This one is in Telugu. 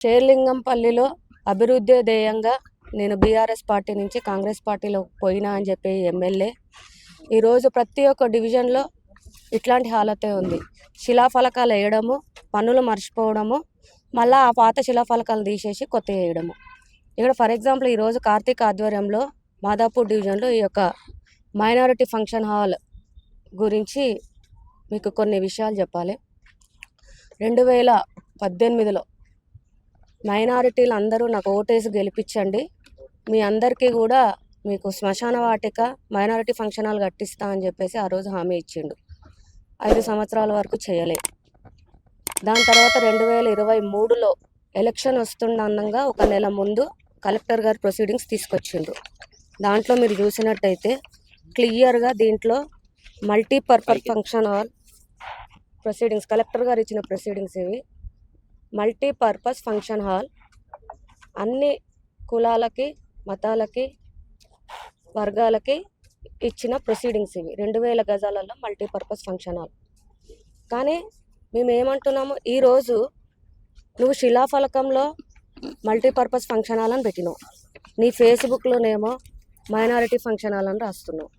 షేర్లింగంపల్లిలో అభివృద్ధి ధ్యేయంగా నేను బీఆర్ఎస్ పార్టీ నుంచి కాంగ్రెస్ పార్టీలో పోయినా అని చెప్పి ఎమ్మెల్యే ఈరోజు ప్రతి ఒక్క డివిజన్లో ఇట్లాంటి హాలతే ఉంది. శిలాఫలకాలు వేయడము, పన్నులు మర్చిపోవడము, మళ్ళీ ఆ పాత శిలాఫలకాలు తీసేసి కొత్త వేయడము. ఇక్కడ ఫర్ ఎగ్జాంపుల్ ఈరోజు కార్తీక్ ఆధ్వర్యంలో మాదాపూర్ డివిజన్లో ఈ యొక్క మైనారిటీ ఫంక్షన్ హాల్ గురించి మీకు కొన్ని విషయాలు చెప్పాలి. 2018లో మైనారిటీలు అందరూ నాకు ఓటేసి గెలిపించండి, మీ అందరికీ కూడా మీకు శ్మశాన వాటిక మైనారిటీ ఫంక్షన్ హాల్ కట్టిస్తా అని చెప్పేసి ఆ రోజు హామీ ఇచ్చిండు. 5 సంవత్సరాల వరకు చేయలే. దాని తర్వాత 2023లో ఎలక్షన్ వస్తుండగా ఒక నెల ముందు కలెక్టర్ గారు ప్రొసీడింగ్స్ తీసుకొచ్చిండు. దాంట్లో మీరు చూసినట్టయితే క్లియర్గా దీంట్లో multipurpose function hall proceedings, collector గారు ఇచ్చిన ప్రొసీడింగ్స్ ఇవి. మల్టీపర్పస్ ఫంక్షన్ హాల్ అన్ని కులాలకి, మతాలకి, వర్గాలకి ఇచ్చిన ప్రొసీడింగ్స్ ఇవి. 2000 గజాలలో మల్టీపర్పస్ ఫంక్షన్ హాల్. కానీ మేము ఏమంటున్నాము, ఈరోజు నువ్వు శిలాఫలకంలో మల్టీపర్పస్ ఫంక్షన్ హాల్ అని పెట్టినావు, నీ ఫేస్బుక్లోనేమో మైనారిటీ ఫంక్షన్ హాల్ అని రాస్తున్నావు.